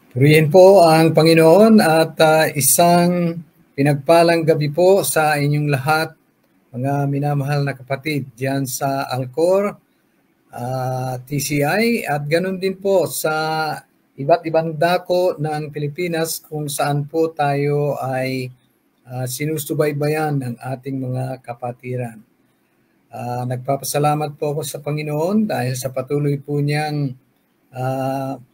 Purihin po ang Panginoon at isang pinagpalang gabi po sa inyong lahat, mga minamahal na kapatid diyan sa Alcor, TCI at ganun din po sa iba't ibang dako ng Pilipinas kung saan po tayo ay sinusubaybayan ng ating mga kapatiran. Nagpapasalamat po ako sa Panginoon dahil sa patuloy po niyang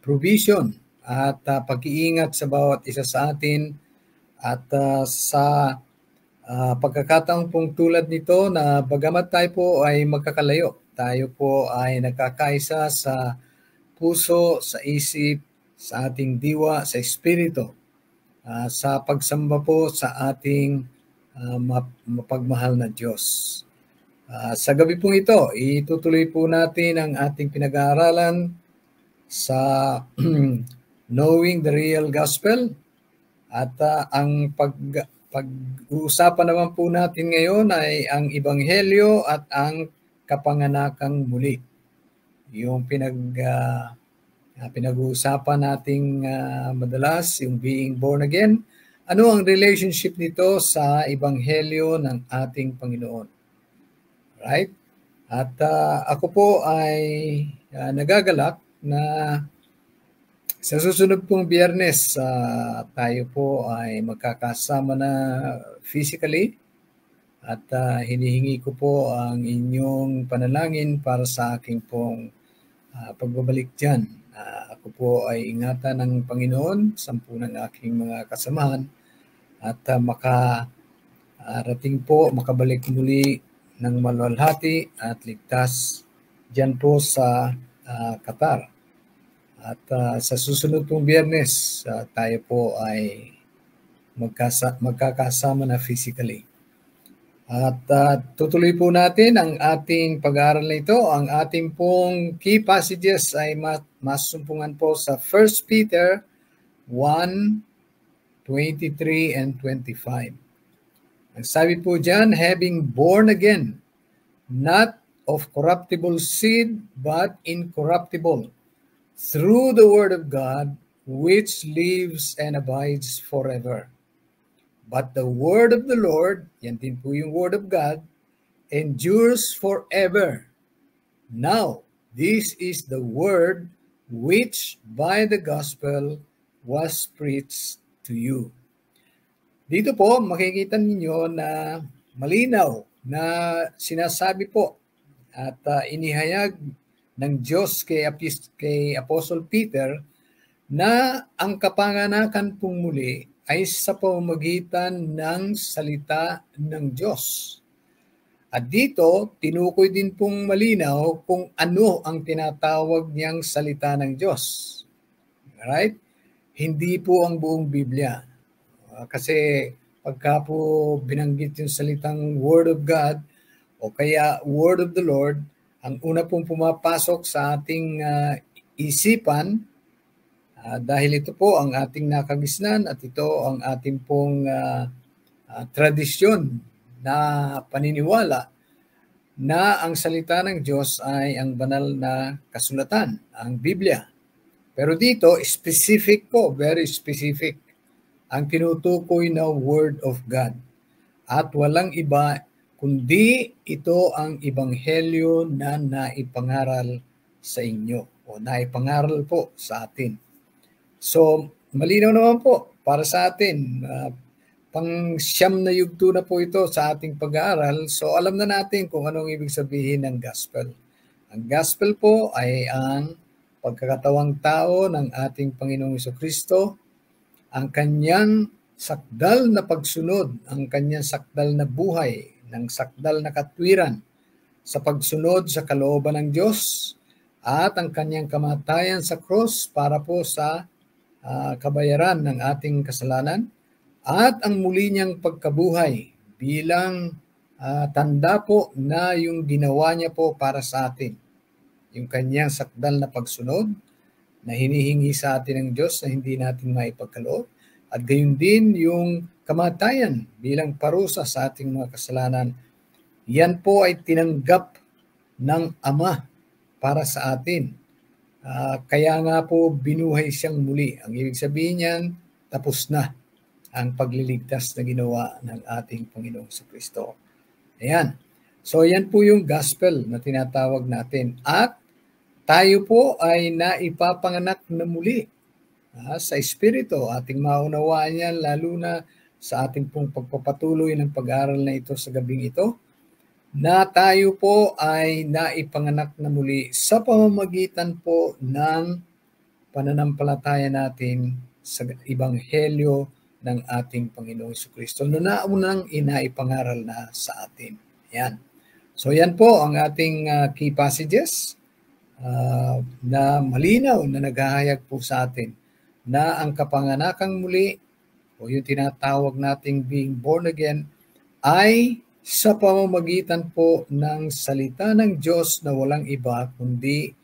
provision at pag-iingat sa bawat isa sa atin at sa pagkakataong pong tulad nito na bagamat tayo po ay magkakalayo, tayo po ay nagkakaisa sa puso, sa isip, sa ating diwa, sa espiritu, sa pagsamba po sa ating mapagmahal na Diyos. Sa gabi pong ito, itutuloy po natin ang ating pinag-aaralan sa Knowing the Real Gospel at ang pag-uusapan naman po natin ngayon ay ang Ebanghelyo at ang kapanganakang muli. Yung pinag-uusapan nating madalas, yung being born again. Ano ang relationship nito sa Ebanghelyo ng ating Panginoon? Right? At ako po ay nagagalak na sa susunod pong Biyernes, tayo po ay magkakasama na physically at hinihingi ko po ang inyong panalangin para sa aking pong pagbabalik dyan. Ako po ay ingatan ng Panginoon, 10 ng aking mga kasamahan at makarating po, makabalik muli ng maluwalhati at ligtas dyan po sa Qatar. At sa susunod pong Biyernes, tayo po ay magkakasama na physically. At tutuloy po natin ang ating pag-aaral na ito. Ang ating pong key passages ay masumpungan po sa 1 Peter 1:23 and 25. Ang sabi po dyan, having born again, not of corruptible seed, but incorruptible, through the word of God, which lives and abides forever. But the word of the Lord, yan din po yung word of God, endures forever. Now, this is the word which by the gospel was preached to you. Dito po, makikita ninyo na malinaw na sinasabi po at inihayag ng Diyos kay Apostle Peter na ang kapanganakan pong muli ay sa pamamagitan ng salita ng Diyos. At dito, tinukoy din pong malinaw kung ano ang tinatawag niyang salita ng Diyos. Right? Hindi po ang buong Biblia. Kasi pagka po binanggit yung salitang Word of God o kaya Word of the Lord, ang una pong pumapasok sa ating isipan dahil ito po ang ating nakagisnan at ito ang ating pong tradisyon na paniniwala na ang salita ng Diyos ay ang banal na kasulatan, ang Biblia. Pero dito, specific po, very specific, ang tinutukoy na Word of God. At walang iba kundi ito ang ebanghelyo na naipangaral sa inyo o naipangaral po sa atin. So, malinaw naman po para sa atin. Pang-siyam na yugto na po ito sa ating pag-aaral. So, alam na natin kung anong ibig sabihin ng gospel. Ang gospel po ay ang pagkakatawang tao ng ating Panginoong Jesucristo, ang kanyang sakdal na pagsunod, ang kanyang sakdal na buhay, ng sakdal na katwiran sa pagsunod sa kalooban ng Diyos at ang kanyang kamatayan sa cross para po sa kabayaran ng ating kasalanan at ang muli niyang pagkabuhay bilang tanda po na yung ginawa niya po para sa atin. Yung kanyang sakdal na pagsunod na hinihingi sa atin ng Diyos na hindi natin maipagkaloob at gayon din yung kamatayan bilang parusa sa ating mga kasalanan. Yan po ay tinanggap ng Ama para sa atin. Kaya nga po binuhay siyang muli. Ang ibig sabihin niyan, tapos na ang pagliligtas na ginawa ng ating Panginoong Kristo. Ayan. So yan po yung gospel na tinatawag natin. At tayo po ay naipapanganak na muli sa Espiritu. Ating maunawaan yan lalo na sa ating pong pagpapatuloy ng pag-aaral na ito sa gabing ito, na tayo po ay naipanganak na muli sa pamamagitan po ng pananampalataya natin sa Ebanghelyo ng ating Panginoong Kristo na naunang inaipangaral na sa atin. Yan. So yan po ang ating key passages na malinaw na naghahayag po sa atin na ang kapanganakang muli o yung tinatawag nating being born again ay sa pamamagitan po ng salita ng Diyos na walang iba kundi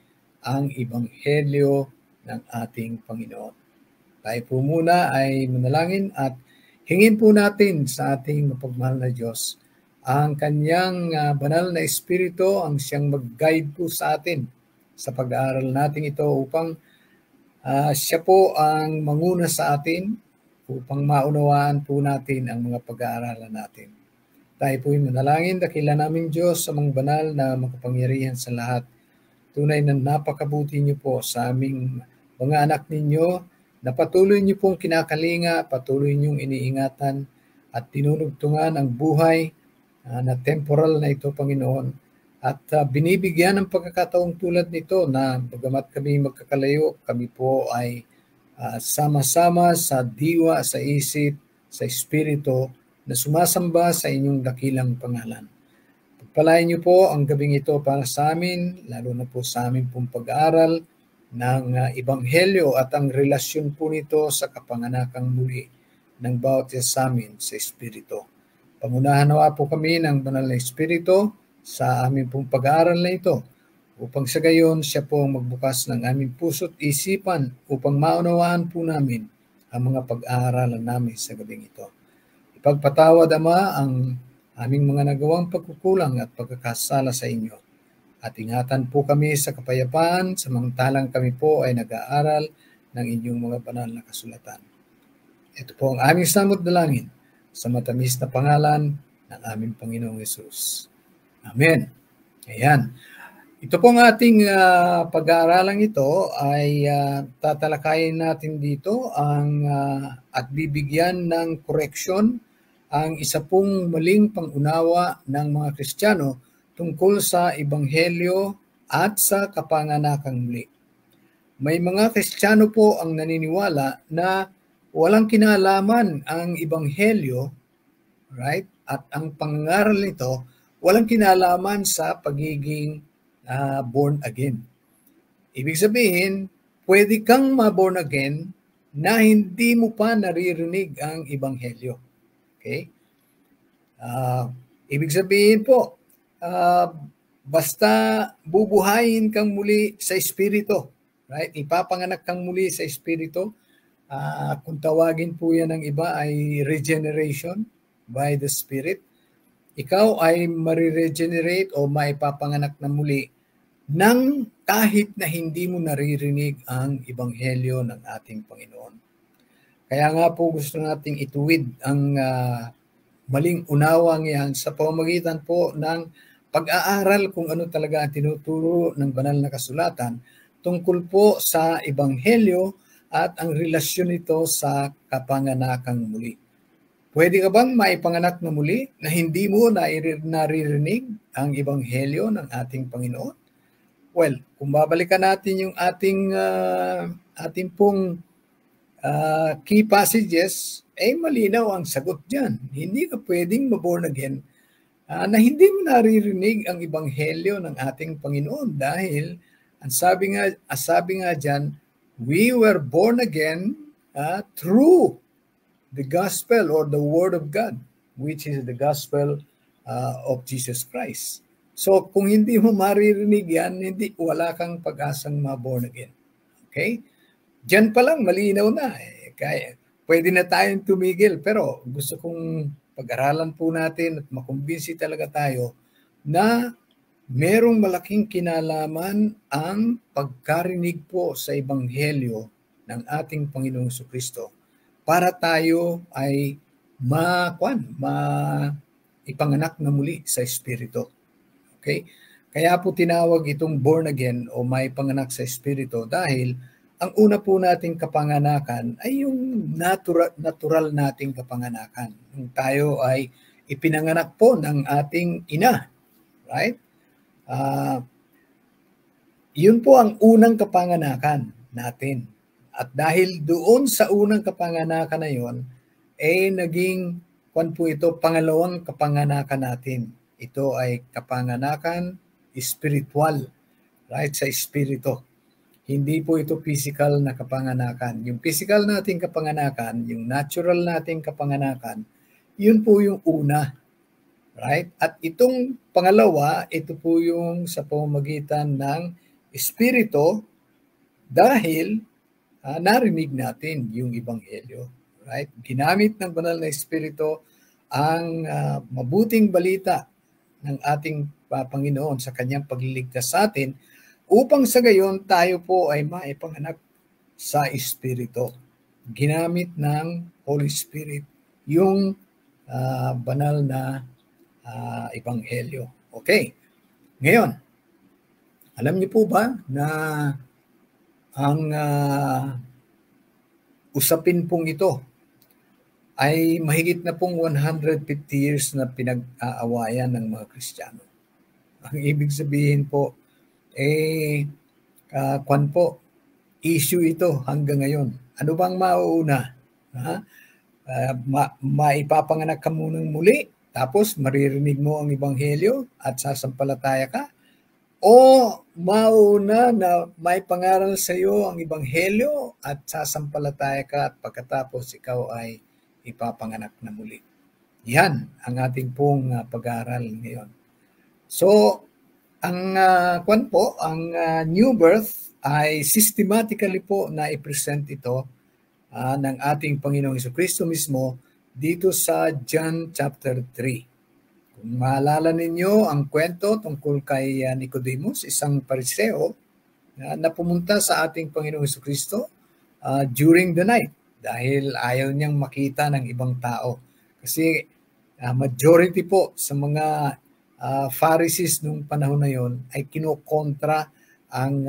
ang Ebanghelyo ng ating Panginoon. Tayo po muna ay manalangin at hingin po natin sa ating mapagmahal na Diyos ang kanyang banal na Espiritu ang siyang mag-guide po sa atin sa pag-aaral natin ito upang siya po ang manguna sa atin upang maunawaan po natin ang mga pag-aaralan natin. Tayo po ay manalangin, dakila namin Diyos sa mga banal na makapangyarihan sa lahat. Tunay na napakabuti niyo po sa aming mga anak ninyo na patuloy niyo pong kinakalinga, patuloy niyong iniingatan at tinunugtungan ang buhay na temporal na ito, Panginoon. At binibigyan ng pagkakataong tulad nito na bagamat kami magkakalayo, kami po ay sama-sama sa diwa, sa isip, sa espiritu na sumasamba sa inyong dakilang pangalan. Pagpalain niyo po ang gabing ito para sa amin, lalo na po sa amin pong pag-aaral ng Ebanghelyo at ang relasyon po nito sa kapanganakang muli ng bawat isa sa amin sa Espiritu. Pangunahan nawa po kami ng banal na Espiritu sa amin pong pag-aaral na ito upang sa gayon siya po ang magbukas ng aming puso't isipan upang maunawaan po namin ang mga pag-aaralan namin sa gabing ito. Ipagpatawad, Ama, ang aming mga nagawang pagkukulang at pagkakasala sa inyo. At ingatan po kami sa kapayapaan samantalang kami po ay nag-aaral ng inyong mga banal na kasulatan. Ito po ang aming samot dalangin sa matamis na pangalan ng aming Panginoong Yesus. Amen. Ayan. Ito pong ating pag-aaralang ito ay tatalakayin natin dito at bibigyan ng koreksyon ang isa pong maling pangunawa ng mga Kristiyano tungkol sa Ebanghelyo at sa kapanganakang muli. May mga Kristiyano po ang naniniwala na walang kinalaman ang Ebanghelyo, right? At ang pangaral nito, walang kinalaman sa pagiging born again. Ibig sabihin, pwede kang ma-born again na hindi mo pa naririnig ang Ebanghelyo. Okay? Ibig sabihin po, basta bubuhayin kang muli sa Espiritu, right? Ipapanganak kang muli sa Espiritu. Kung tawagin po yan ng iba ay regeneration by the Spirit. Ikaw ay mariregenerate o maipapanganak na muli nang kahit na hindi mo naririnig ang Ebanghelyo ng ating Panginoon. Kaya nga po gusto nating ituwid ang maling unawang yan sa pamamagitan po ng pag-aaral kung ano talaga ang tinuturo ng banal na kasulatan tungkol po sa Ebanghelyo at ang relasyon nito sa kapanganakang muli. Pwede ka bang maipanganak na muli na hindi mo naririnig ang Ebanghelyo ng ating Panginoon? Well, kung babalikan natin yung ating pong key passages, malinaw ang sagot dyan. Hindi ka pwedeng ma-born again na hindi mo naririnig ang Ebanghelyo ng ating Panginoon dahil ang sabi nga dyan, we were born again through the gospel or the word of God, which is the gospel of Jesus Christ. So kung hindi mo maririnig yan, wala kang pag-asang ma-born again. Okay? Diyan pa lang, malinaw na. Kaya, pwede na tayong tumigil, pero gusto kong pag-aralan po natin at makumbinsi talaga tayo na merong malaking kinalaman ang pagkarinig po sa Ebanghelyo ng ating Panginoong Jesucristo para tayo ay ipanganak na muli sa Espiritu. Okay? Kaya po tinawag itong born again o may panganak sa Espiritu dahil ang una po nating kapanganakan ay yung natural nating kapanganakan. Yung tayo ay ipinanganak po ng ating ina. Right? Yun po ang unang kapanganakan natin. At dahil doon sa unang kapanganakan na yun, naging po ito, pangalawang kapanganakan natin. Ito ay kapanganakan spiritual, right? Sa espiritu. Hindi po ito physical na kapanganakan. Yung physical nating kapanganakan, yung natural nating kapanganakan, yun po yung una. Right? At itong pangalawa, ito po yung sa pamamagitan ng espiritu dahil narinig natin yung Ebanghelyo. Right? Ginamit ng banal na espiritu ang mabuting balita ng ating Panginoon sa kanyang pagliligtas sa atin upang sa gayon tayo po ay maipanganak sa espiritu. Ginamit ng Holy Spirit yung banal na Ebanghelyo. Okay. Ngayon, alam niyo po ba na ang usapin pong ito ay mahigit na pong 150 years na pinag-aawayan ng mga Kristiyano. Ang ibig sabihin po, issue ito hanggang ngayon. Ano bang mauuna? Maipapanganak ka munang muli, tapos maririnig mo ang Ebanghelyo at sasampalataya ka? O mauna na may pangaral sa iyo ang Ebanghelyo at sasampalataya ka at pagkatapos ikaw ay ipapanganak na muli? Yan ang ating pong pag-aaral ngayon. So, ang new birth ay systematically po na i-present ito ng ating Panginoong Jesucristo mismo dito sa John chapter 3. Kung maalala ninyo ang kwento tungkol kay Nicodemus, isang Pariseo na pumunta sa ating Panginoong Jesucristo during the night dahil ayaw niyang makita ng ibang tao. Kasi majority po sa mga Pharisees nung panahon na yon ay kinokontra ang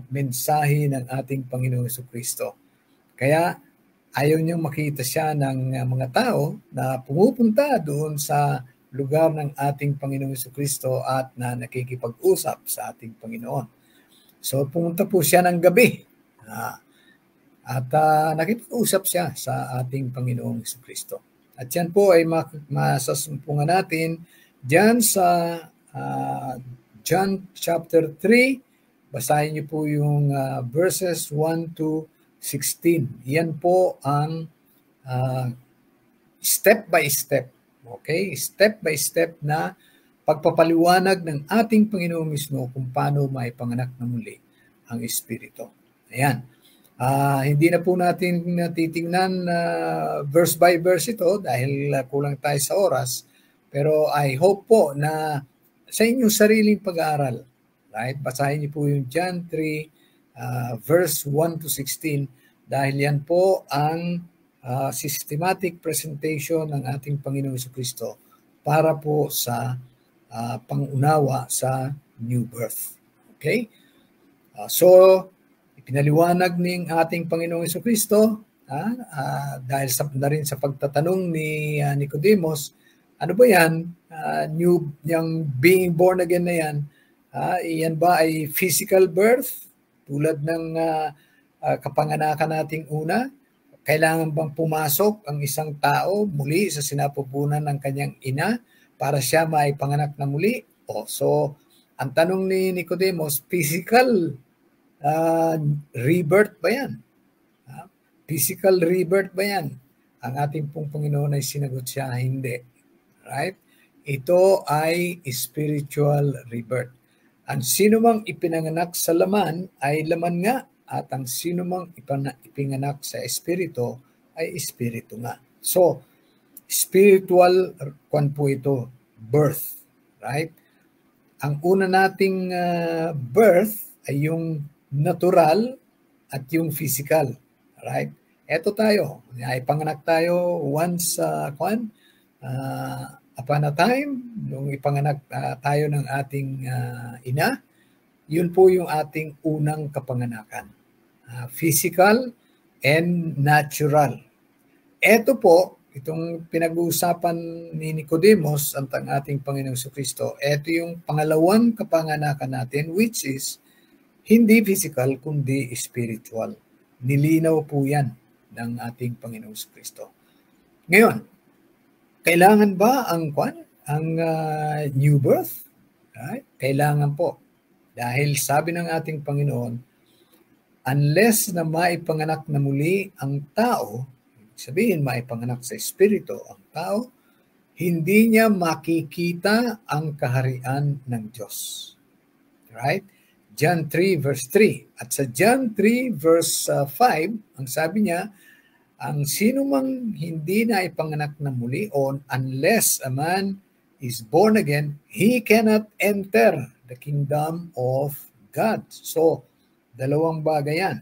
mensahe ng ating Panginoong Jesucristo. Kaya ayaw niyang makita siya ng mga tao na pumupunta doon sa lugar ng ating Panginoong Jesucristo at na nakikipag-usap sa ating Panginoon. So pumunta po siya ng gabi at nakipag-usap siya sa ating Panginoong Jesucristo. At yan po ay masasumpungan natin diyan sa John chapter 3. Basahin niyo po yung verses 1 to 16. Yan po ang step by step. Okay? Step by step na pagpapaliwanag ng ating Panginoon mismo kung paano maipanganak na muli ang Espiritu. Ayan. Hindi na po natin titingnan verse by verse ito dahil kulang tayo sa oras. Pero I hope po na sa inyong sariling pag-aaral, right? Basahin niyo po yung John 3, verse 1 to 16 dahil yan po ang systematic presentation ng ating Panginoong Jesucristo para po sa pangunawa sa new birth. Okay? So, ipinaliwanag ng ating Panginoong Jesucristo dahil na rin sa pagtatanong ni Nicodemus, ano ba yan? Yung being born again na yan, yan ba ay physical birth? Tulad ng kapanganakan nating una? Kailangan bang pumasok ang isang tao muli sa sinapupunan ng kanyang ina para siya maipanganak na muli? So, ang tanong ni Nicodemus, physical rebirth ba yan? Physical rebirth ba yan? Ang ating pong Panginoon ay sinagot siya, hindi. Right? Ito ay spiritual rebirth. Ang sino mang ipinanganak sa laman ay laman nga at ang sino mang ipinanganak sa espiritu ay espiritu nga. So, spiritual po ito, birth. Right? ang una nating birth ay yung natural at yung physical. Right? Eto tayo, ay panganak tayo once upon a time, nung ipanganak tayo ng ating ina, yun po yung ating unang kapanganakan. Physical and natural. Ito po, itong pinag-uusapan ni Nicodemus ang ating Panginoong Jesucristo, ito yung pangalawang kapanganakan natin, which is hindi physical kundi spiritual. Nilinaw po yan ng ating Panginoong Jesucristo. Ngayon, kailangan ba ang new birth? Right? Kailangan po. Dahil sabi ng ating Panginoon, unless na maipanganak na muli ang tao, sabihin maipanganak sa Espiritu ang tao, hindi niya makikita ang kaharian ng Diyos. Right? John 3 verse 3. At sa John 3 verse 5, ang sabi niya, ang sino mang hindi na ipanganak na muli, o unless a man is born again, he cannot enter the kingdom of God. So, dalawang bagay yan.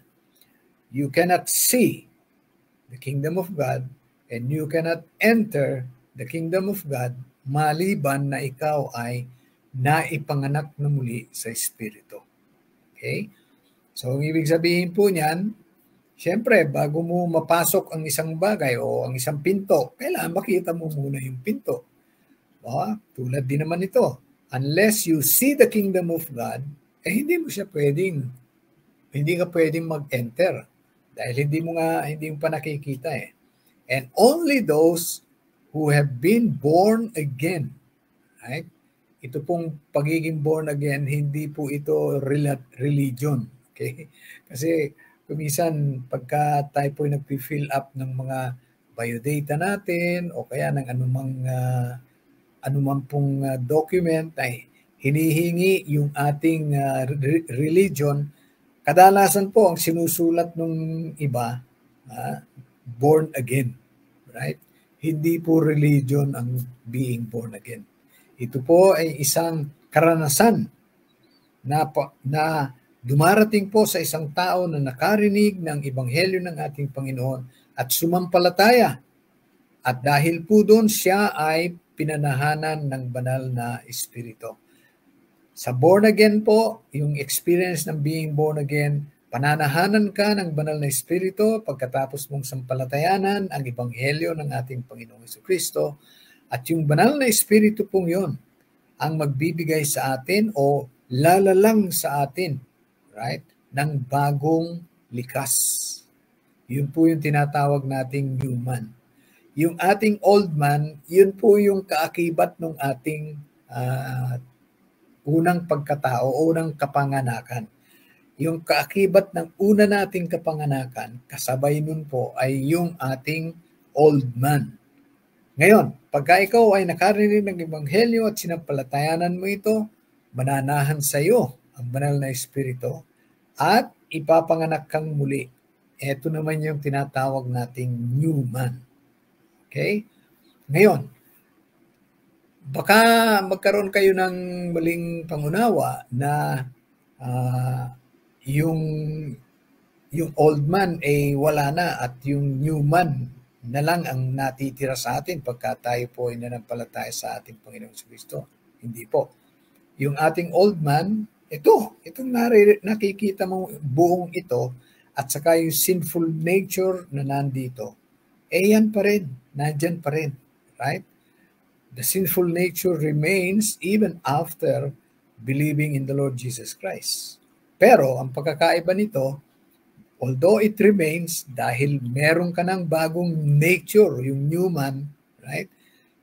You cannot see the kingdom of God and you cannot enter the kingdom of God maliban na ikaw ay naipanganak na muli sa Espiritu. Okay? So, ang ibig sabihin po niyan, siyempre, bago mo mapasok ang isang bagay o ang isang pinto, kailangan makita mo muna yung pinto. Tulad din naman ito. Unless you see the kingdom of God, hindi ka pwedeng mag-enter. Dahil hindi mo pa nakikita eh. And only those who have been born again, right? Ito pong pagiging born again, hindi po ito religion. Okay? Kasi kumisan, pagka tayo po nag-fill up ng mga biodata natin o kaya ng anumang pong document ay hinihingi yung ating religion, kadalasan po ang sinusulat ng iba, born again. Right? Hindi po religion ang being born again. Ito po ay isang karanasan na dumarating po sa isang tao na nakarinig ng ebanghelyo ng ating Panginoon at sumampalataya. At dahil po doon, siya ay pinanahanan ng banal na Espiritu. Sa born again po, yung experience ng being born again, pananahanan ka ng banal na Espiritu pagkatapos mong sampalatayanan ang ebanghelyo ng ating Panginoong Jesucristo. At yung banal na Espiritu pong yun ang magbibigay sa atin o lalalang sa atin, right, ng bagong likas. Yun po yung tinatawag nating new man. Yung ating old man, yun po yung kaakibat ng ating unang pagkatao, unang kapanganakan. Yung kaakibat ng una nating kapanganakan, kasabay nun po ay yung ating old man. Ngayon, pagka ikaw ay nakarinig ng ebanghelyo at sinampalatayanan mo ito, mananahan sa iyo ang banal na Espiritu at ipapanganak kang muli. Ito naman yung tinatawag nating new man. Okay? Ngayon, baka magkaroon kayo ng maling pangunawa na yung old man ay wala na at yung new man na lang ang natitira sa atin pagka tayo po ay nanampalataya sa ating Panginoong Jesucristo. Hindi po. Yung ating old man, itong nakikita mo buong ito at saka yung sinful nature na nandito, yan pa rin, nandyan pa rin, right? The sinful nature remains even after believing in the Lord Jesus Christ. Pero ang pagkakaiba nito, although it remains, dahil meron ka ng bagong nature, yung new man, right?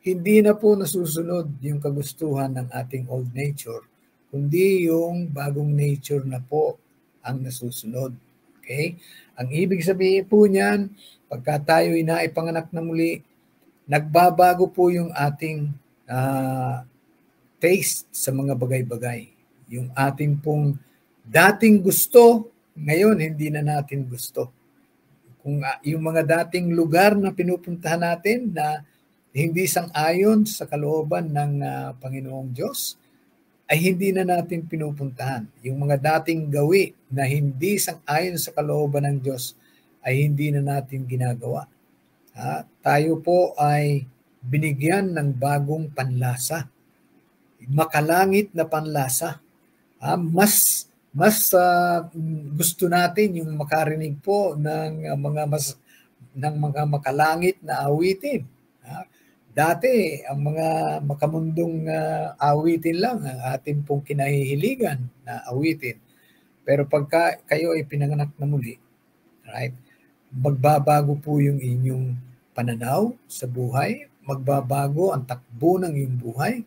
Hindi na po nasusunod yung kagustuhan ng ating old nature, kundi yung bagong nature na po ang nasusunod. Okay? Ang ibig sabihin po niyan, pagka tayo inaipanganak na muli, nagbabago po yung ating taste sa mga bagay-bagay. Yung ating pong dating gusto, ngayon hindi na natin gusto. Kung yung mga dating lugar na pinupuntahan natin na hindi sang-ayon sa kalooban ng Panginoong Diyos, ay hindi na natin pinupuntahan. Yung mga dating gawi na hindi sang-ayon sa kalooban ng Diyos ay hindi na natin ginagawa. Tayo po ay binigyan ng bagong panlasa, makalangit na panlasa. Mas gusto natin yung makarinig po ng mga makalangit na awitin. Dati, ang mga makamundong awitin lang ang atin pong kinahihiligan na awitin. Pero pagka kayo ay pinanganak na muli, right? Magbabago po yung inyong pananaw sa buhay, magbabago ang takbo ng iyong buhay,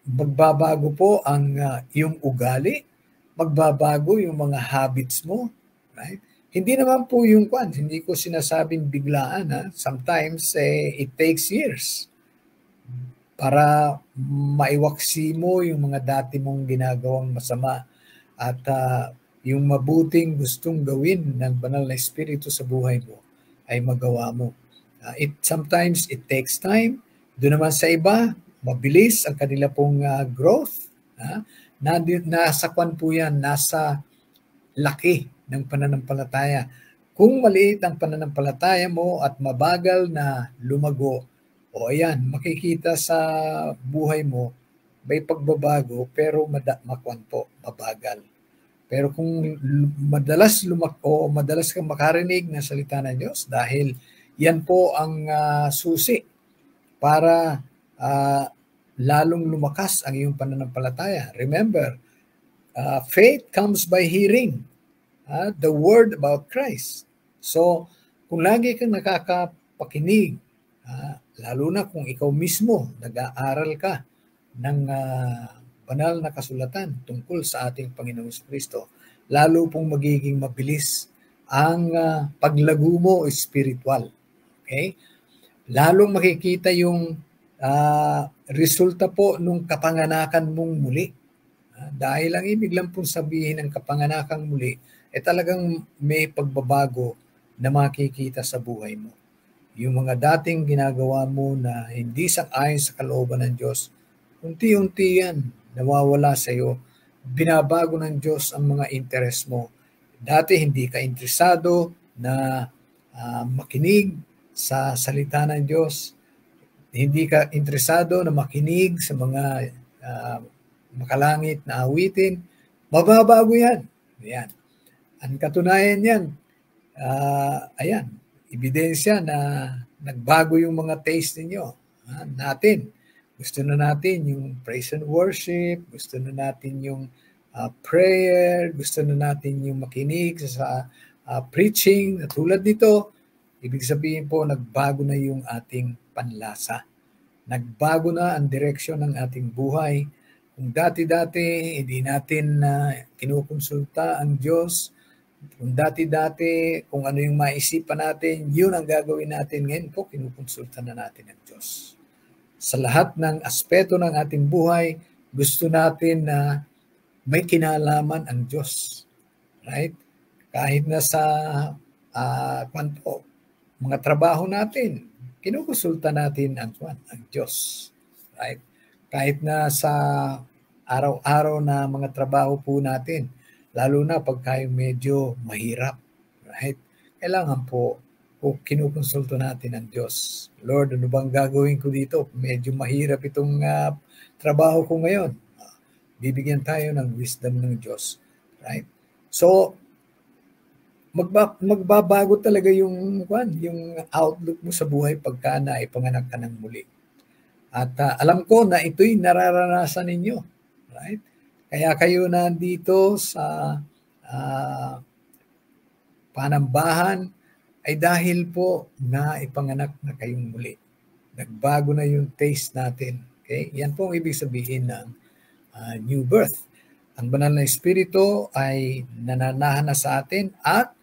magbabago po ang iyong ugali, magbabago yung mga habits mo, right? Hindi naman po yung hindi ko sinasabing biglaan. Sometimes it takes years para maiwaksi mo yung mga dati mong ginagawang masama at yung mabuting gustong gawin ng banal na espiritu sa buhay mo ay magawa mo. Sometimes it takes time. Doon naman sa iba, mabilis ang kanila pong growth. Nasa kwan po yan, nasa laki ng pananampalataya. Kung maliit ang pananampalataya mo at mabagal na lumago, o ayan, makikita sa buhay mo, may pagbabago pero mabagal. Pero kung madalas kang makarinig ng salita ng Diyos, dahil yan po ang susi para lalong lumakas ang iyong pananampalataya. Remember, faith comes by hearing the word about Christ. So, kung lagi kang nakakapakinig, lalo na kung ikaw mismo nag-aaral ka ng banal na kasulatan tungkol sa ating Panginoong Kristo, lalo pong magiging mabilis ang paglago mo spiritual. Okay? Lalong makikita yung resulta po nung kapanganakan mong muli. Dahil ang ibig lang pong sabihin ng kapanganakang muli, talagang may pagbabago na makikita sa buhay mo. Yung mga dating ginagawa mo na hindi sang-ayon sa kalooban ng Diyos, unti-unti yan, nawawala sa iyo. Binabago ng Diyos ang mga interest mo. Dati hindi ka interesado na makinig sa salita ng Diyos. Hindi ka interesado na makinig sa mga makalangit na awitin. Mababago yan. Ayan. Ang katunayan yan, ayan, ebidensya na nagbago yung mga taste ninyo. Natin. Gusto na natin yung praise and worship, gusto na natin yung prayer, gusto na natin yung makinig sa preaching. Tulad nito, ibig sabihin po, nagbago na yung ating panlasa. Nagbago na ang direksyon ng ating buhay. Kung dati-dati, hindi natin kinukonsulta ang Diyos. Kung dati-dati, kung ano yung maisipan natin, yun ang gagawin natin. Ngayon po, kinukonsulta na natin ang Diyos. Sa lahat ng aspeto ng ating buhay, gusto natin na may kinalaman ang Diyos. Right? Kahit na sa mga trabaho natin, kinukonsulta natin ang Diyos. Right? Kahit na sa araw-araw na mga trabaho po natin, lalo na pagka medyo mahirap, right? Kailangan po kinukonsulto natin ang Diyos. Lord, ano bang gagawin ko dito? Medyo mahirap itong trabaho ko ngayon. Bibigyan tayo ng wisdom ng Diyos, right? So, magbabago talaga yung outlook mo sa buhay pagka naipanganak ka ng muli. At alam ko na ito'y nararanasan ninyo, right? Kaya kayo nandito sa panambahan ay dahil po naipanganak na kayong muli. Nagbago na yung taste natin. Okay? Yan po ang ibig sabihin ng new birth. Ang banal na espiritu ay nananahan na sa atin at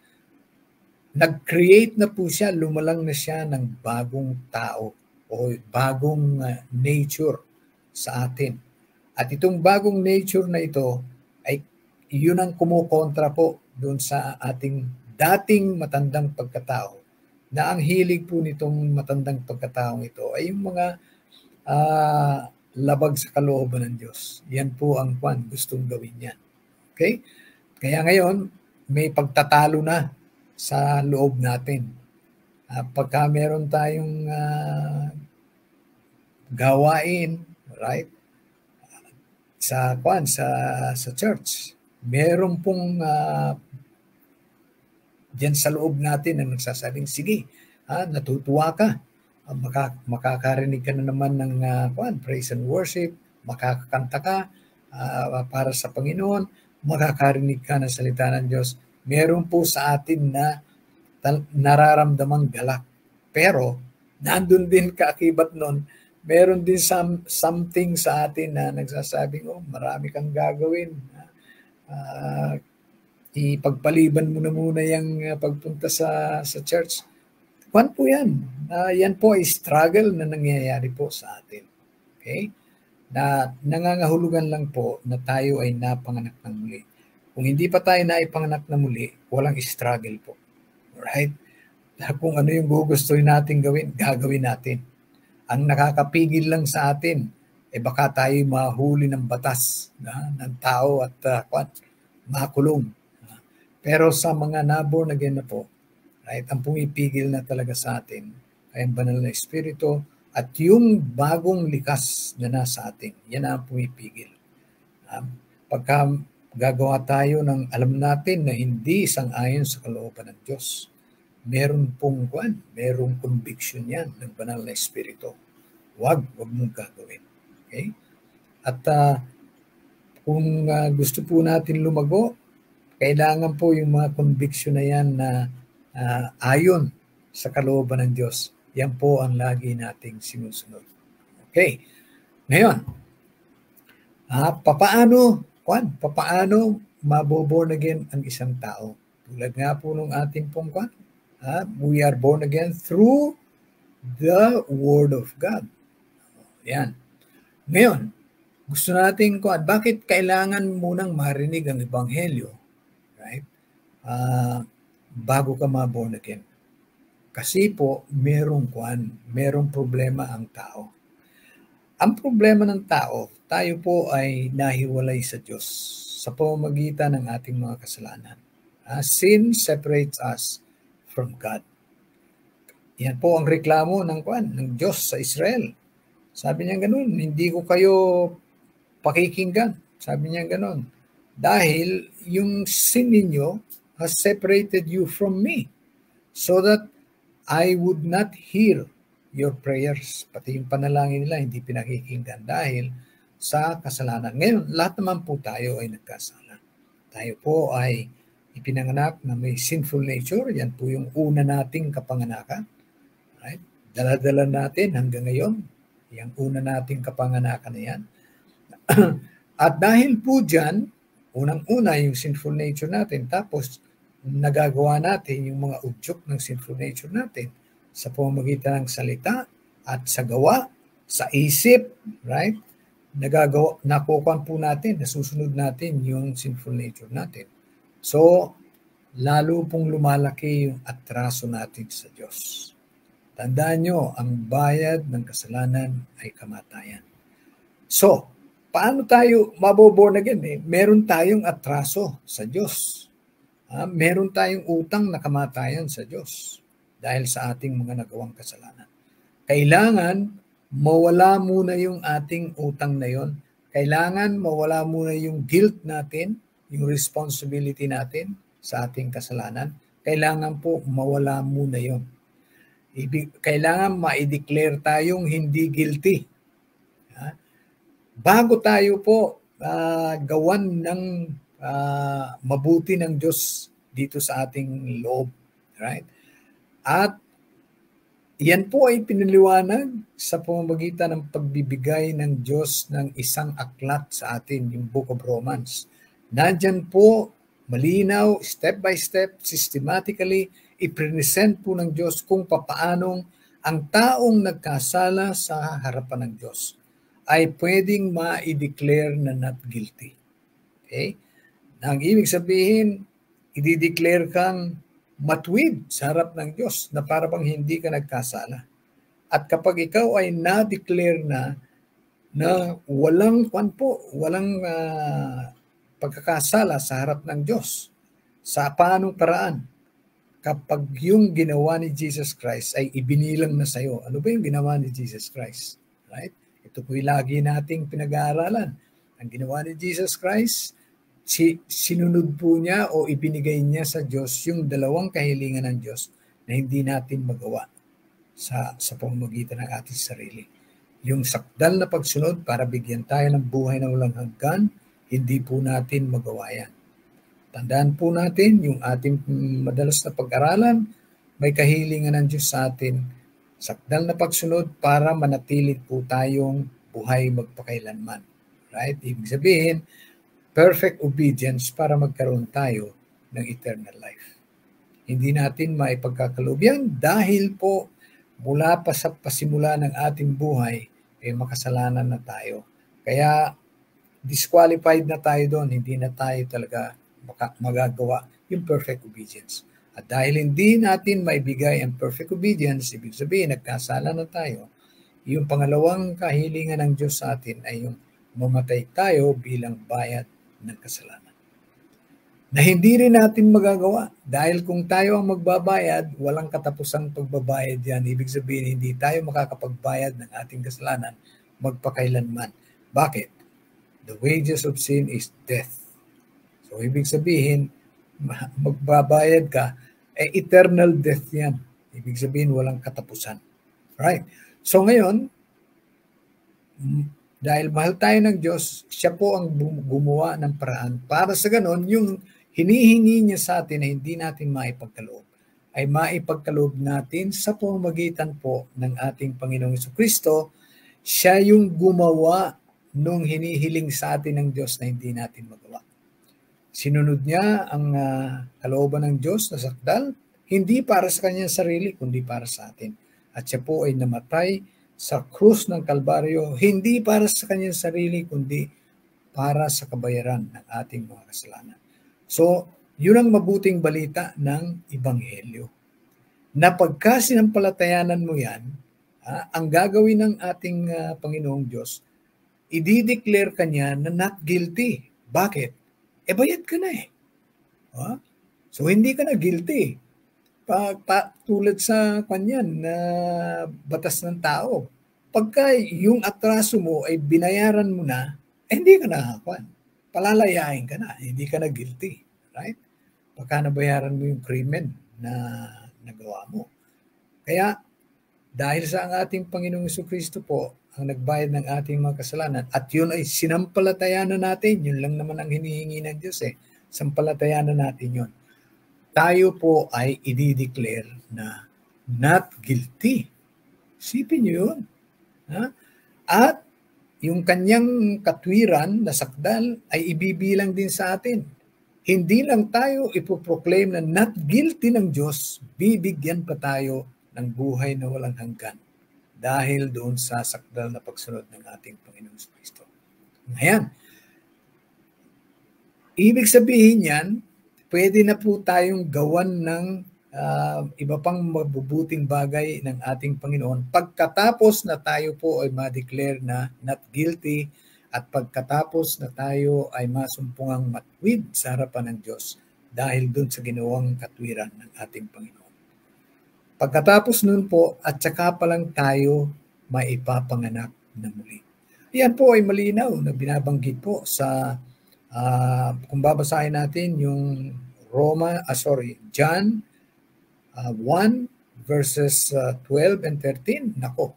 nag-create na po siya, lumalang na siya ng bagong tao o bagong nature sa atin. At itong bagong nature na ito ay yun ang kumukontra po doon sa ating dating matandang pagkatao. Na ang hilig po nitong matandang pagkataong ito ay yung mga labag sa kalooban ng Diyos. Yan po ang gustong gawin niya. Okay? Kaya ngayon, may pagtatalo na sa loob natin. Pagka meron tayong gawain, right? Sa church, meron pong diyan sa loob natin na nagsasabing, sige, natutuwa ka. Makakarinig ka na naman ng praise and worship, makakakanta ka para sa Panginoon, makakarinig ka ng salita ng Diyos. Meron po sa atin na nararamdamang galak. Pero, nandun din kaakibat nun, meron din something sa atin na nagsasabing, marami kang gagawin. Ipagpaliban mo na muna yung pagpunta sa church. Kwan po yan. Yan po ay struggle na nangyayari po sa atin. Okay? Na nangangahulugan lang po na tayo ay napanganak ng muli. Kung hindi pa tayo naipanganak na muli, walang struggle po. Right? Kung ano yung gugustuhin natin gawin, gagawin natin. Ang nakakapigil lang sa atin, baka tayo mahuli ng batas ng tao at makulong. Pero sa mga naborn again na po, right, ang pumipigil na talaga sa atin ay ang banal na Espiritu at yung bagong likas na nasa atin. Yan ang pumipigil. Pagka gagawa tayo ng alam natin na hindi sang-ayon sa kalooban ng Diyos, merong conviction yan ng banal na Espiritu. Wag mong gagawin. Okay? At kung gusto po natin lumago, kailangan po yung mga conviction na yan na ayon sa kalooban ng Diyos. Yan po ang lagi nating sinusunod. Okay. Ngayon, papaano maboborn again ang isang tao? Tulad nga po nung ating pong we are born again through the Word of God. Yan. Ngayon, gusto natin bakit kailangan munang marinig ang Ebanghelyo? Right? Bago ka ma-born again. Kasi po, merong problema ang tao. Ang problema ng tao, tayo po ay nahiwalay sa Diyos sa pamamagitan ng ating mga kasalanan. Sin separates us from God. Yan po ang reklamo ng Diyos sa Israel. Sabi niya ganun, hindi ko kayo pakikinggan. Sabi niya ganun. Dahil yung sin ninyo has separated you from me so that I would not hear your prayers. Pati yung panalangin nila hindi pinakikinggan dahil sa kasalanan. Ngayon, lahat naman po tayo ay nagkasala. Tayo po ay ipinanganak na may sinful nature. Yan po yung una nating kapanganakan. Right? Dala-dala natin hanggang ngayon. Yung una nating kapanganakan na yan. At dahil po dyan, unang-una yung sinful nature natin, tapos nagagawa natin yung mga udyok ng sinful nature natin sa pamamagitan ng salita at sa gawa, sa isip, right? Nakukuhan po natin, nasusunod natin yung sinful nature natin. So, lalo pong lumalaki yung atraso natin sa Diyos. Tandaan nyo, ang bayad ng kasalanan ay kamatayan. So, paano tayo maboborn again? Meron tayong atraso sa Diyos. Meron tayong utang na kamatayan sa Diyos dahil sa ating mga nagawang kasalanan. Kailangan mawala muna yung ating utang na yon. Kailangan mawala muna yung guilt natin, yung responsibility natin sa ating kasalanan. Kailangan po mawala muna yon. Kailangan ma-declare tayong hindi guilty. Bago tayo po gawan ng mabuti ng Diyos dito sa ating loob. Right? At yan po ay pinaliwanag sa pamamagitan ng pagbibigay ng Diyos ng isang aklat sa atin, yung Book of Romans. Nandyan po, malinaw, step by step, systematically, i-present po ng Diyos kung papaanong ang taong nagkasala sa harapan ng Diyos ay pwedeng ma-declare na not guilty. Okay? Ang ibig sabihin, i-declare kang matuwid sa harap ng Diyos na para bang hindi ka nagkasala. At kapag ikaw ay na-declare na na walang pagkakasala sa harap ng Diyos. Sa paanong paraan? Kapag yung ginawa ni Jesus Christ ay ibinilang na sa'yo. Ano ba yung ginawa ni Jesus Christ? Right? Ito po'y lagi nating pinag-aaralan. Ang ginawa ni Jesus Christ, sinunod po niya o ibinigay niya sa Diyos yung dalawang kahilingan ng Diyos na hindi natin magawa sa pamamagitan ng ating sarili. Yung sakdal na pagsunod para bigyan tayo ng buhay na walang hanggan, hindi po natin magawa yan. Tandaan po natin, yung ating madalas na pag-aralan, may kahilingan ng Diyos sa atin, sakdal na pagsunod para manatili po tayong buhay magpakailanman. Right? Ibig sabihin, perfect obedience para magkaroon tayo ng eternal life. Hindi natin maipagkakaloob yan dahil po mula pa sa pasimula ng ating buhay, makasalanan na tayo. Kaya disqualified na tayo doon, hindi na tayo talaga magagawa yung perfect obedience. At dahil hindi natin maibigay ang perfect obedience, ibig sabihin, nagkasala na tayo, yung pangalawang kahilingan ng Diyos sa atin ay yung mamatay tayo bilang bayad ng kasalanan. Na hindi rin natin magagawa. Dahil kung tayo ang magbabayad, walang katapusang pagbabayad yan. Ibig sabihin, hindi tayo makakapagbayad ng ating kasalanan magpakailanman. Bakit? The wages of sin is death. So, ibig sabihin, magbabayad ka, eternal death yan. Ibig sabihin, walang katapusan. Right? So, ngayon, dahil mahal tayo ng Diyos, siya po ang gumawa ng paraan. Para sa ganon, yung hinihingi niya sa atin na hindi natin maipagkaloob, ay maipagkaloob natin sa pamamagitan po ng ating Panginoong Jesucristo. Siya yung gumawa nung hinihiling sa atin ng Diyos na hindi natin magawa. Sinunod niya ang kalooban ng Diyos na sakdal, hindi para sa kanyang sarili, kundi para sa atin. At siya po ay namatay sa krus ng Kalbaryo, hindi para sa kanyang sarili, kundi para sa kabayaran ng ating mga kasalanan. So, yun ang mabuting balita ng Ebanghelyo. Na pagka sinampalatayanan mo yan, ang gagawin ng ating Panginoong Diyos, i-declare ka niya na not guilty. Bakit? Bayad ka na eh. So, hindi ka na guilty. Tulad sa kanyan na batas ng tao. Pagka yung atraso mo ay binayaran mo na, hindi ka na palalayain ka na. Hindi ka na guilty. Right? Pagka nabayaran mo yung krimen na nagawa mo. Kaya, dahil sa ang ating Panginoong Jesucristo po, ang nagbayad ng ating mga kasalanan, at yun ay sinampalatayanan natin, yun lang naman ang hinihingi ng Diyos sampalatayanan natin yun. Tayo po ay i-declare na not guilty. Sipin nyo yun. At yung kanyang katwiran na sakdal ay ibibilang din sa atin. Hindi lang tayo ipoproclaim na not guilty ng Diyos, bibigyan pa tayo ng buhay na walang hanggan dahil doon sa sakdal na pagsunod ng ating Panginoong Kristo. Ngayon, ibig sabihin yan, pwede na po tayong gawan ng iba pang mabubuting bagay ng ating Panginoon pagkatapos na tayo po ay ma-declare na not guilty at pagkatapos na tayo ay masumpungang matwid sa harapan ng Diyos dahil doon sa ginawang katwiran ng ating Panginoon. Pagkatapos nun po, at saka pa lang tayo maipapanganak na muli. Yan po ay malinaw na binabanggit po sa, kung babasahin natin yung John 1 verses 12 and 13. Nako,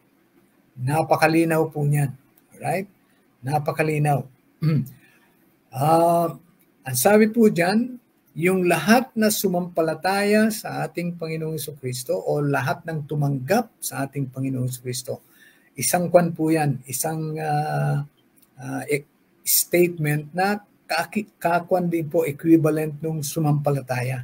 napakalinaw po niyan. Alright? Napakalinaw. Ang sabi po diyan, yung lahat na sumampalataya sa ating Panginoong Jesucristo o lahat ng tumanggap sa ating Panginoong Jesucristo, isang kwan po yan, isang statement na kakwan din po, equivalent nung sumampalataya.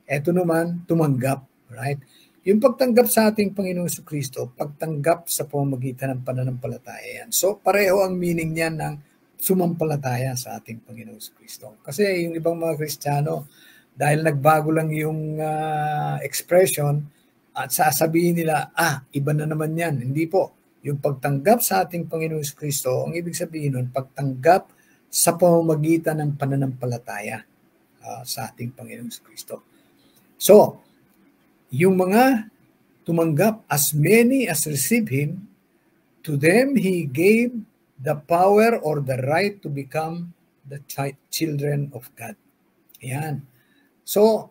Ito naman, tumanggap, right? Yung pagtanggap sa ating Panginoong Jesucristo, pagtanggap sa pamamagitan ng pananampalataya yan. So, pareho ang meaning niyan ng sumampalataya sa ating Panginoong Jesucristo. Kasi yung ibang mga Kristiyano, dahil nagbago lang yung expression, at sasabihin nila, iba na naman yan. Hindi po. Yung pagtanggap sa ating Panginoong Kristo, ang ibig sabihin nun, pagtanggap sa pamamagitan ng pananampalataya sa ating Panginoong Kristo. So, yung mga tumanggap, as many as receive Him, to them He gave the power or the right to become the children of God. Yan. So,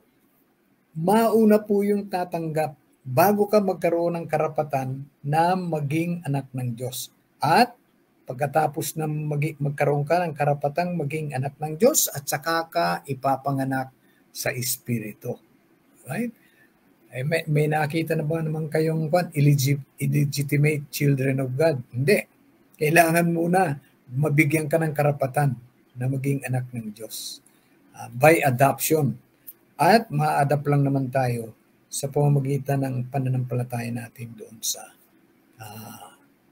mauna po yung tatanggap bago ka magkaroon ng karapatan na maging anak ng Diyos. At pagkatapos na magkaroon ka ng karapatang maging anak ng Diyos, at saka ka ipapanganak sa Espiritu. Right? May nakita na ba naman kayong illegitimate children of God? Hindi. Kailangan muna mabigyan ka ng karapatan na maging anak ng Diyos by adoption. At ma-adapt lang naman tayo sa pamamagitan ng pananampalataya natin doon sa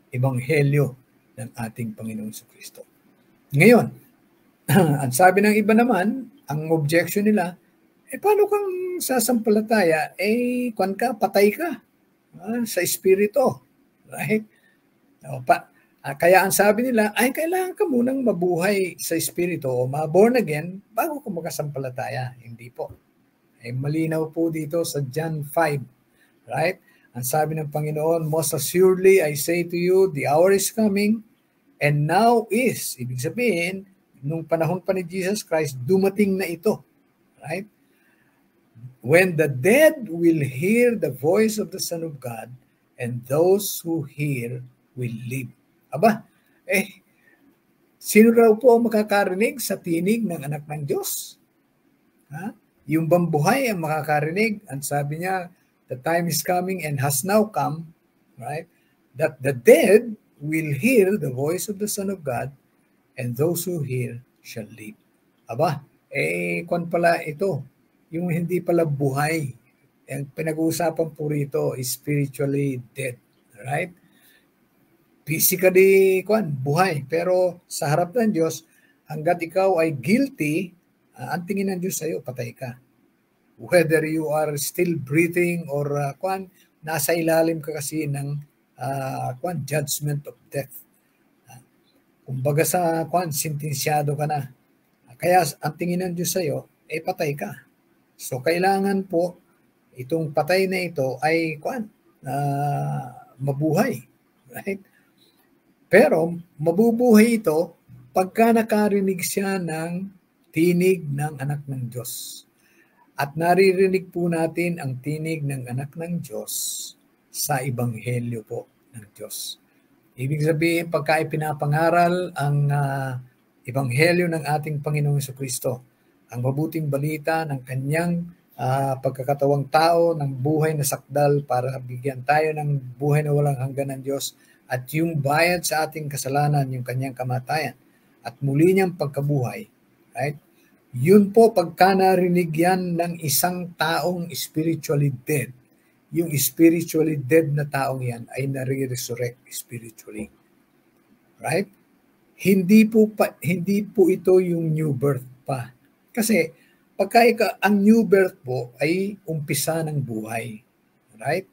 ebanghelyo ng ating Panginoong Kristo. Ngayon, ang sabi ng iba naman, ang objection nila, paano kang sasampalataya? Kwan ka, patay ka sa espiritu. Right? Kaya ang sabi nila, kailangan ka munang mabuhay sa espiritu o ma-born again bago ka makasampalataya. Hindi po. Malinaw po dito sa John 5. Right? Ang sabi ng Panginoon, most assuredly I say to you, the hour is coming and now is. Ibig sabihin, nung panahon pa ni Jesus Christ, dumating na ito. Right? When the dead will hear the voice of the Son of God, and those who hear will live. Aba, sino raw po ang makakarinig sa tinig ng anak ng Diyos? Yung bambuhay ang makakarinig. Ang sabi niya, the time is coming and has now come, right? That the dead will hear the voice of the Son of God, and those who hear shall live. Aba, kung pala ito, yung hindi pala buhay. Ang pinag-uusapan po rito is spiritually dead, right? Physically, buhay. Pero sa harap ng Diyos, hanggat ikaw ay guilty, ang tingin ng Diyos sa'yo, patay ka. Whether you are still breathing or nasa ilalim ka kasi ng judgment of death. Kumbaga sa sentensyado ka na. Kaya ang tingin ng Diyos sa'yo, patay ka. So kailangan po itong patay na ito ay mabuhay. Right? Pero mabubuhay ito pagka nakarinig siya ng tinig ng anak ng Diyos. At naririnig po natin ang tinig ng anak ng Diyos sa ebanghelyo po ng Diyos. Ibig sabihin, pagka ipinapangaral ang ebanghelyo ng ating Panginoong Jesucristo, ang mabuting balita ng kanyang pagkakatawang tao, ng buhay na sakdal para bigyan tayo ng buhay na walang hanggan ng Diyos, at yung bayad sa ating kasalanan, yung kanyang kamatayan, at muli niyang pagkabuhay, right? Yun po, pagka narinig yan ng isang taong spiritually dead, yung spiritually dead na taong yan ay nare-resurrect spiritually. Right? Hindi po ito yung new birth pa. Kasi pagka ang new birth po ay umpisa ng buhay. Right?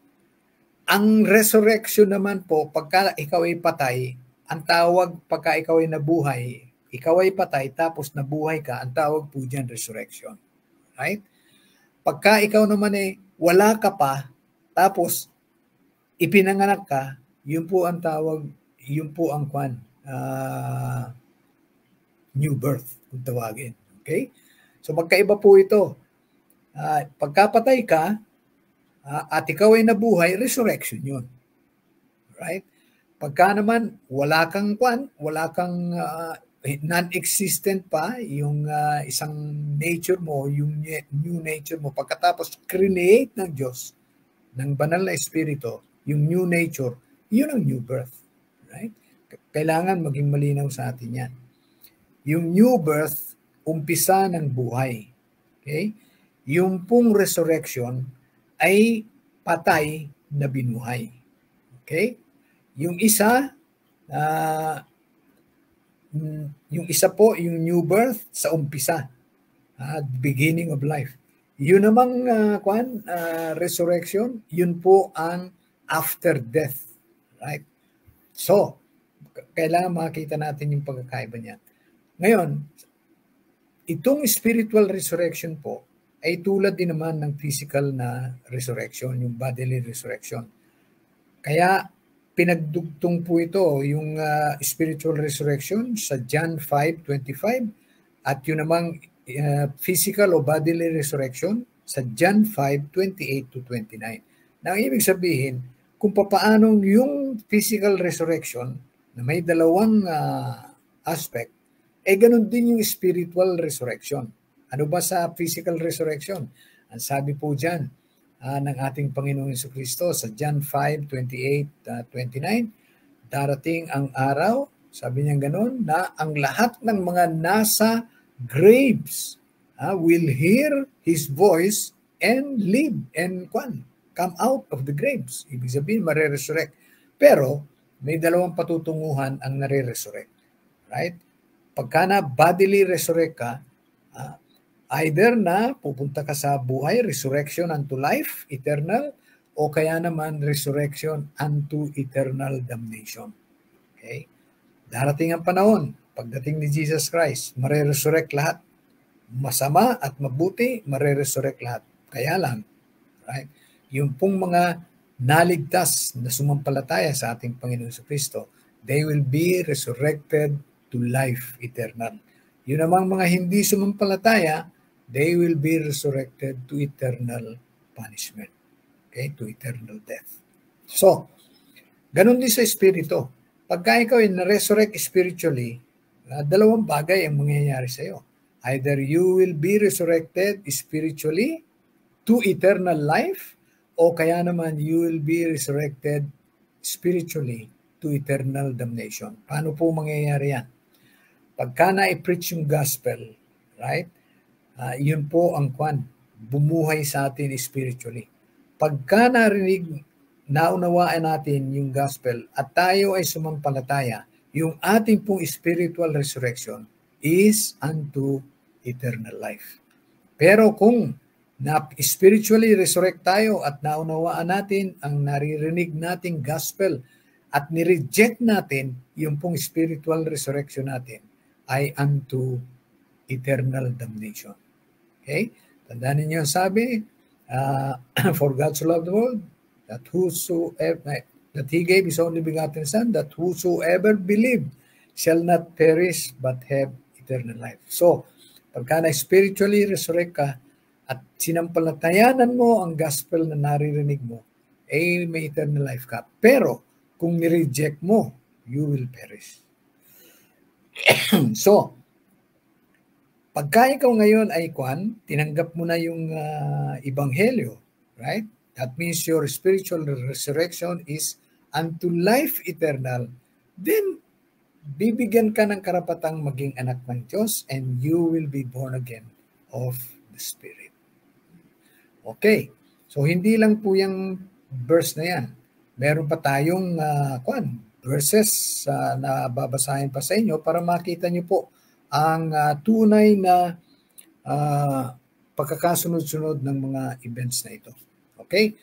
Ang resurrection naman po, pagka ikaw ay patay, ang tawag pagka ikaw ay nabuhay, ikaw ay patay tapos nabuhay ka, ang tawag po dyan resurrection. Right? Pagka ikaw naman wala ka pa, tapos ipinanganak ka, yun po ang tawag, yun po ang new birth, kung tawagin. Okay? So magkaiba po ito. Pagkapatay ka, at ikaw ay nabuhay, resurrection yun. Right? Pagka naman wala kang non-existent pa yung isang nature mo, yung new nature mo, pagkatapos create ng Diyos, ng banal na espiritu, yung new nature, yun ang new birth. Right? Kailangan maging malinaw sa atin yan. Yung new birth, umpisa ng buhay. Okay? Yung pong resurrection ay patay na binuhay. Okay? Yung isa po, yung new birth sa umpisa, beginning of life. Yun namang resurrection, yun po ang after death. Right? So, kailangan makita natin yung pagkakaiba niya. Ngayon, itong spiritual resurrection po ay tulad din naman ng physical na resurrection, yung bodily resurrection. Kaya pinagdugtong po ito yung spiritual resurrection sa John 5:25 at yun namang physical o bodily resurrection sa John 5:28-29. Na ang ibig sabihin, kung papaano yung physical resurrection na may dalawang aspect, ganun din yung spiritual resurrection. Ano ba sa physical resurrection? Ang sabi po dyan, ng ating Panginoong Jesucristo sa John 5:28-29, darating ang araw, sabi niya gano'n, na ang lahat ng mga nasa graves will hear His voice and live and come out of the graves. Ibig sabihin, mariresurrect. Pero, may dalawang patutunguhan ang nare-resurrect. Right? Pagka na bodily resurrect ka, either na pupunta ka sa buhay, resurrection unto life, eternal, o kaya naman resurrection unto eternal damnation. Okay? Darating ang panahon, pagdating ni Jesus Christ, mare-resurrect lahat. Masama at mabuti, mare-resurrect lahat. Kaya lang, right? Yung pong mga naligtas na sumampalataya sa ating Panginoon Jesucristo, they will be resurrected to life eternal. Yun namang mga hindi sumampalataya, they will be resurrected to eternal punishment. Okay? To eternal death. So, ganun din sa Espiritu. Pagka ikaw ay na-resurrect spiritually, dalawang bagay ang mangyayari sa iyo. Either you will be resurrected spiritually to eternal life, o kaya naman you will be resurrected spiritually to eternal damnation. Paano po mangyayari yan? Pagka na-preach yung gospel, right? Yun po ang bumuhay sa atin spiritually. Pagka narinig, naunawaan natin yung gospel at tayo ay sumampalataya, yung ating pong spiritual resurrection is unto eternal life. Pero kung spiritually resurrect tayo at naunawaan natin ang naririnig nating gospel at nireject natin yung pong spiritual resurrection natin, ay unto eternal damnation. Okay? Tandaan ninyo ang sabi, for God so loved the world, that He gave His only begotten Son, that whosoever believed shall not perish but have eternal life. So, pagka na-spiritually resurrect ka at sinampalatayanan mo ang gospel na naririnig mo, may eternal life ka. Pero, kung nireject mo, you will perish. So, pagka ikaw ngayon ay tinanggap mo na yung ebanghelyo, right? That means your spiritual resurrection is unto life eternal. Then, bibigyan ka ng karapatang maging anak ng Diyos and you will be born again of the Spirit. Okay. So, hindi lang po yung verse na yan. Meron pa tayong verses na babasahin pa sa inyo para makita niyo po ang tunay na pagkakasunod-sunod ng mga events na ito. Okay?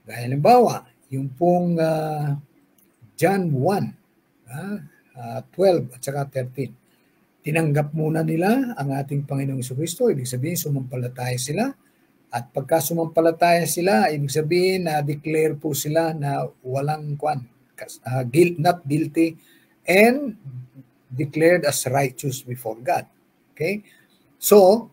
Dahil halimbawa, yung pong John 1:12 at saka 13. Tinanggap muna nila ang ating Panginoong Jesucristo, ibig sabihin sumampalataya sila. At pagka sumampalataya sila, ibig sabihin na declare po sila na walang not guilty and declared as righteous before God. Okay? So,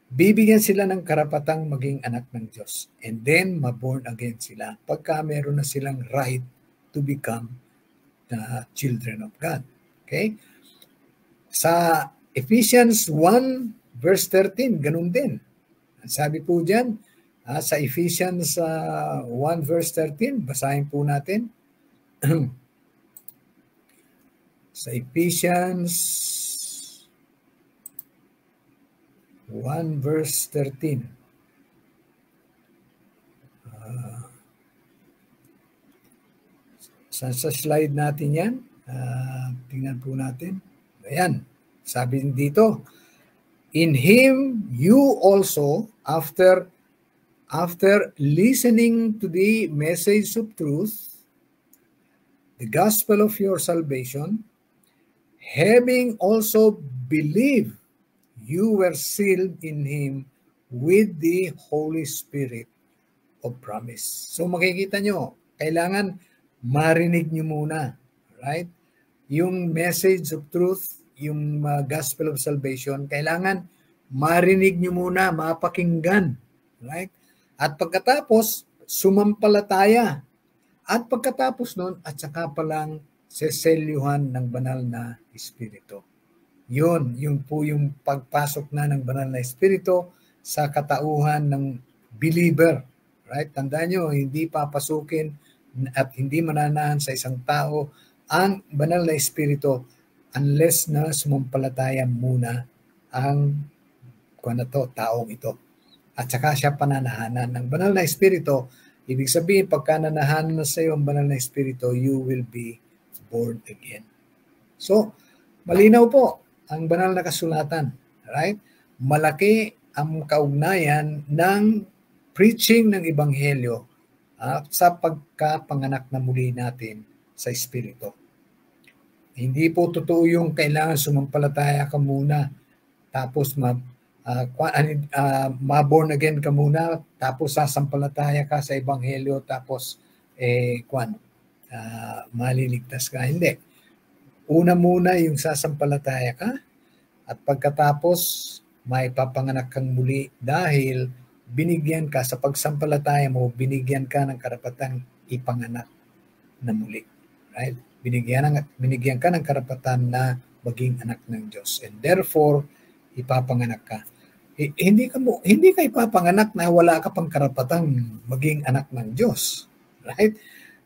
bibigyan sila ng karapatang maging anak ng Diyos. And then, ma-born again sila pagka meron na silang right to become the children of God. Okay? Sa Ephesians 1:13, ganun din. Sabi po dyan, sa Ephesians 1:13, basahin po natin. Sa Ephesians 1:13. Sa slide natin yan. Tingnan po natin. Ayan. Sabi dito, in Him you also, after listening to the message of truth, the gospel of your salvation, having also believed, you were sealed in Him with the Holy Spirit of promise. So makikita nyo, kailangan marinig nyo muna, right? Yung message of truth, yung gospel of salvation, kailangan marinig nyo muna, mapakinggan, right? At pagkatapos, sumampalataya. At pagkatapos nun, at saka palang seselyuhan ng banal na Espiritu. Yun po yung pagpasok na ng banal na Espiritu sa katauhan ng believer. Right? Tandaan nyo, hindi papasukin at hindi mananahan sa isang tao ang banal na Espiritu unless na sumampalataya muna ang taong ito. At saka siya pananahanan ng banal na Espiritu. Ibig sabihin, pagka nanahanan na sa iyo ang banal na Espiritu, you will be born again. So, malinaw po ang banal na kasulatan. Right? Malaki ang kaugnayan ng preaching ng Ebanghelyo sa pagkapanganak na muli natin sa Espiritu. Hindi po totoo yung kailangan sumampalataya ka muna, tapos ma-born again ka muna, tapos sasampalataya ka sa Ebanghelyo, tapos maliligtas ka. Hindi. Una muna yung sasampalataya ka, at pagkatapos may papanganak kang muli dahil binigyan ka sa pagsampalataya mo, binigyan ka ng karapatang ipanganak na muli. Right? Binigyan ka ng karapatan na maging anak ng Diyos. And therefore, ipapanganak ka. Hindi ka ipapanganak na wala ka pang karapatang maging anak ng Diyos. Right?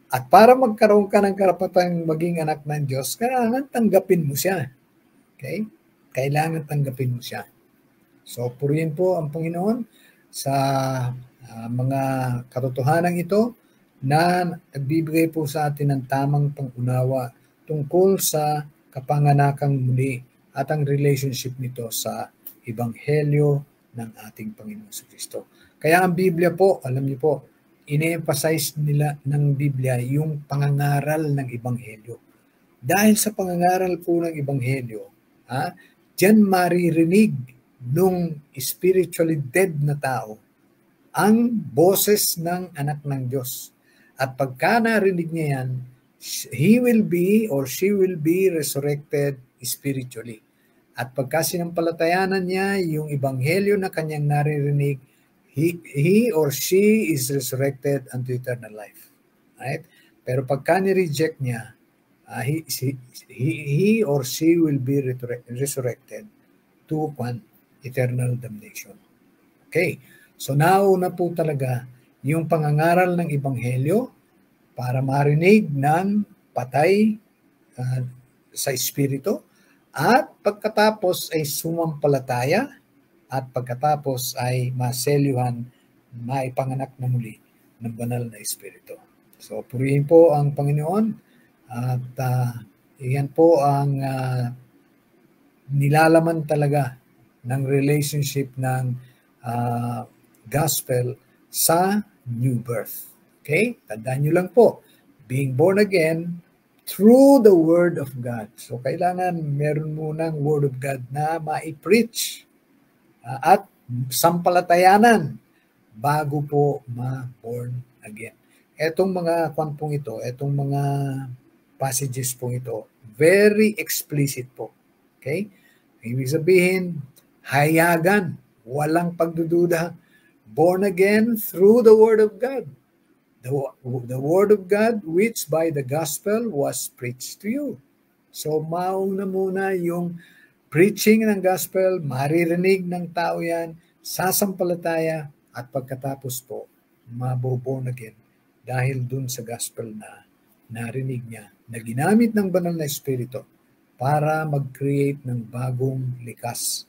At para magkaroon ka ng karapatang maging anak ng Diyos, kailangan tanggapin mo siya. Okay? Kailangan tanggapin mo siya. So, purihin po ang Panginoon sa mga katotohanan ito na nagbibigay po sa atin ng tamang pangunawa tungkol sa kapanganakang muli at ang relationship nito sa Ebanghelyo ng ating Panginoon Kristo. Kaya ang Biblia po, alam niyo po, ine-emphasize nila ng Biblia yung pangangaral ng Ebanghelyo. Dahil sa pangangaral po ng Ebanghelyo, diyan maririnig nung spiritually dead na tao ang boses ng anak ng Diyos. At pagka narinig niya yan, he will be or she will be resurrected spiritually. At pagka sinampalatayanan niya yung ebanghelyo na kanyang naririnig, he or she is resurrected unto eternal life. Right? Pero pagka ni-reject niya, he or she will be resurrected to eternal damnation. Okay. So nauna po talaga yung pangangaral ng ebanghelyo para marinig ng patay sa espiritu, at pagkatapos ay sumampalataya, at pagkatapos ay maselyuhan, maipanganak na muli ng banal na espiritu. So purihin po ang Panginoon, at iyan po ang nilalaman talaga ng relationship ng gospel sa new birth. Okay? Tandaan nyo lang po, being born again through the Word of God. So, kailangan meron munang Word of God na ma-preach at sampalatayanan bago po ma-born again. Etong mga kwantong ito, etong mga passages po ito, very explicit po. Okay? Ibig sabihin, hayagan, walang pagdududa, born again through the Word of God. The Word of God which by the gospel was preached to you. So mauna muna yung preaching ng gospel, maririnig ng tao yan, sasampalataya, at pagkatapos po, maboborn again dahil dun sa gospel na narinig niya, na ginamit ng banal na espiritu para mag-create ng bagong likas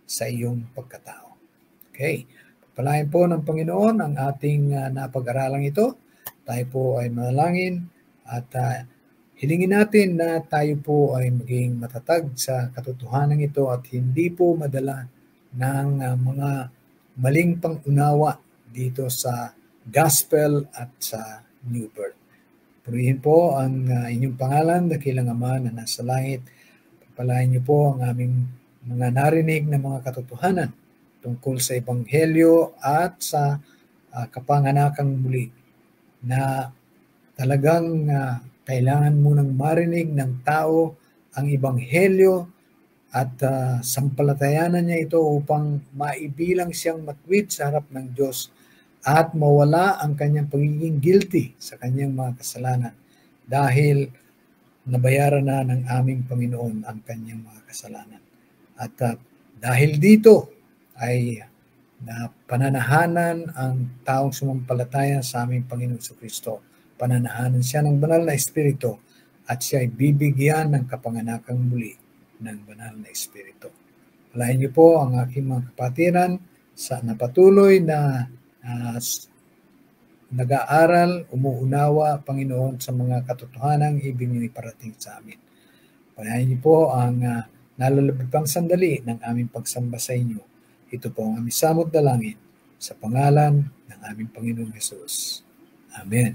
sa iyong pagkatao. Okay. Pagpalain po ng Panginoon ang ating napag-aralang ito. Tayo po ay manalangin at hilingin natin na tayo po ay maging matatag sa katotohanan ito at hindi po madala ng mga maling pangunawa dito sa gospel at sa new birth. Purihin po ang inyong pangalan, dakilang Ama na nasa langit. Pagpalain niyo po ang aming mga narinig na mga katotohanan tungkol sa Ebanghelyo at sa kapanganakang muli, na talagang kailangan munang marinig ng tao ang Ebanghelyo at sampalatayanan niya ito upang maibilang siyang matwid sa harap ng Diyos at mawala ang kanyang pagiging guilty sa kanyang mga kasalanan dahil nabayaran na ng aming Panginoon ang kanyang mga kasalanan. At dahil dito ay pananahanan ang taong sumampalataya sa aming Panginoon Kristo. Pananahanan siya ng banal na Espiritu at siya ay bibigyan ng kapanganakang muli ng banal na Espiritu. Palain niyo po ang aking mga kapatiran sa napatuloy na nag-aaral, umuunawa, Panginoon, sa mga katotohanang ibig niyo iparating sa amin. Palain niyo po ang nalalabag pang sandali ng aming pagsamba sa inyo. Ito po ang aming samot dalangin sa pangalan ng aming Panginoong Hesus. Amen.